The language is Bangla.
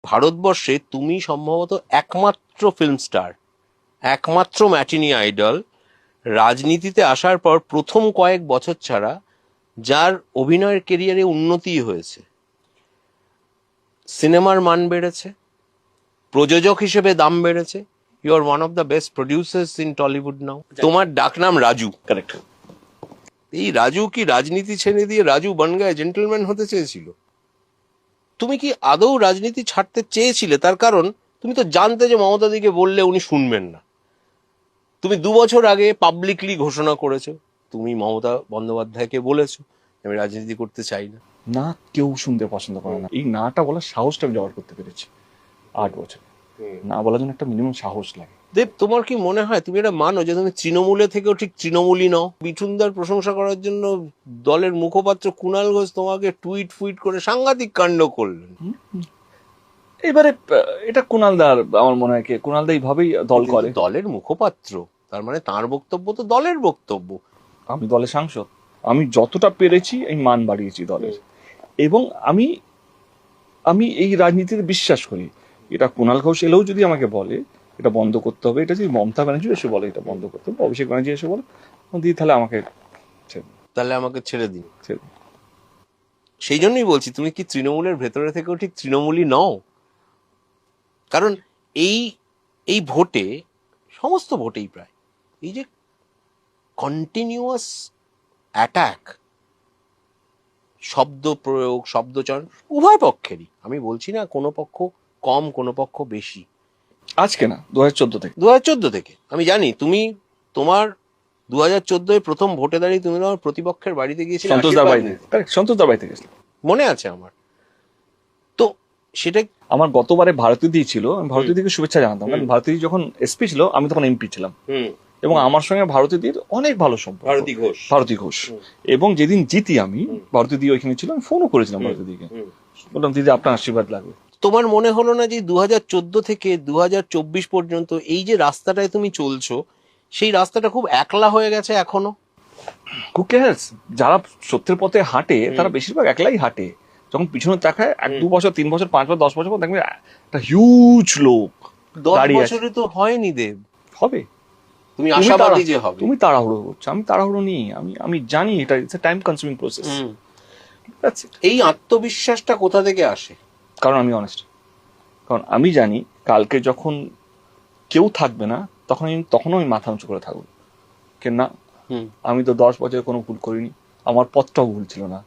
ভারতবর্ষে তুমি সম্ভবত একমাত্র ফিল্ম স্টার, একমাত্র ম্যাটিনি আইডল, রাজনীতিতে আসার পর প্রথম কয়েক বছর ছাড়া যার অভিনয়ের কেরিয়ারে উন্নতি হয়েছে। সিনেমার মান বেড়েছে, প্রযোজক হিসেবে দাম বেড়েছে। You are one of the best producers in Tollywood now. তোমার ডাকনাম রাজু। কারেক্ট। এই রাজু কি রাজনীতি ছেড়ে দিয়ে রাজু বনগায় জেন্টলম্যান হতে চেয়েছিল? তুমি কি আদৌ রাজনীতি ছাড়তে চেয়েছিলে? তার কারণ তুমি তো জানতে যে মমতাদিকে বললে উনি শুনবেন না। তুমি 2 বছর আগে পাবলিকলি ঘোষণা করেছো, তুমি মমতা বন্দ্যোপাধ্যায়কে বলেছো আমি রাজনীতি করতে চাই না। না, কেউ শুনতে পছন্দ করে না। এই নাটা বলার সাহসটা আমি জোগাড় করতে পেরেছি 8 বছর। না বলার জন্য একটা মিনিমাম সাহস লাগে। দেব, তোমার কি মনে হয় তুমি এটা মানো যে তুমি তৃণমূলে থেকেও ঠিক তৃণমূলই নও? মিঠুনদার প্রশংসা করার জন্য দলের মুখপাত্র কুণাল ঘোষ তোমাকে টুইট করে সাংঘাতিক কাণ্ড করলেন। এবারে এটা কুণালদার, আমার মনে হয় কুণালদা এইভাবেই দল করে। দলের মুখপাত্র, তার মানে তার বক্তব্য তো দলের বক্তব্য। আমি দলের সাংসদ, আমি যতটা পেরেছি এই মান বাড়িয়েছি দলের। এবং আমি আমি এই রাজনীতিতে বিশ্বাস করি। এটা কুণাল ঘোষ এলেও যদি আমাকে বলে এটা বন্ধ করতে হবে, এটা যদি মমতা ব্যানার্জি এসে বলে এটা বন্ধ করতে হবে, অভিষেক ব্যানার্জি এসে বলে দিদি তাহলে আমাকে ছেড়ে দিন। ছেড়ে দিন। সেই জন্যই বলছি তুমি কি তৃণমূলের ভেতরে থেকেও ঠিক তৃণমূলই নও? কারণ এই এই ভোটে, সমস্ত ভোটেই প্রায় এই যে কন্টিনিউয়াস অ্যাটাক, শব্দ প্রয়োগ, শব্দচয়ন উভয় পক্ষেরই, আমি বলছি না কোনো পক্ষ কম কোনো পক্ষ বেশি। আজকে না, 2014 থেকে। 2014 থেকে আমি জানি তুমি তোমার 2014 প্রথম ভোটে দাঁড়িয়ে তুমি তোমার প্রতিপক্ষের বাড়িতে গিয়েছিলে, সন্তোষদার বাড়িতে। সন্তোষদার বাড়িতে গেছিলাম, মনে আছে আমার। তো সেটা আমার গতবারে ভারতী দি ছিল, আমি ভারতী দিকে শুভেচ্ছা জানাতাম, কারণ ভারতী দি যখন এসপি ছিল আমি তখন এমপি ছিলাম। এবং আমার সঙ্গে ভারতী দির অনেক ভালো সম্পর্ক। ভারতী ঘোষ। এবং যেদিন জিতি আমি, ভারতী দি ওইখানে ছিল, আমি ফোনও করেছিলাম ভারতী দিকে, বললাম দিদি আপনার আশীর্বাদ লাগবে। তোমার মনে হলো না যে 2014 থেকে 2024 পর্যন্ত এই যে রাস্তাটায় তুমি চলছো, সেই রাস্তাটা খুব একলা হয়ে গেছে এখনো? হু কেয়ারস? যারা সত্যের পথে হাঁটে তারা বেশিরভাগ একলাই হাঁটে। যখন পিছনে তাকায় 1-2 বছর 3 বছর 5 বছর 10 বছর পর দেখবে একটা হিউজ লোক 10 দাঁড়িয়ে আছে। বছরে তো হয়নি দেব। হবে। তুমি আশাবাদী যে হবে। তুমি তাড়াহুড়ো করছো, আমি তাড়াহুড়ো নিই। আমি জানি এটা it's a time consuming process. এই আত্মবিশ্বাসটা কোথা থেকে আসে? কারণ আমি অনেস্ট। কারণ আমি জানি কালকে যখন কেউ থাকবে না তখনও আমি মাথা উঁচু করে থাকবো। কেন না, আমি তো 10 বছরে কোনো ভুল করিনি, আমার পথটাও ভুল ছিল না।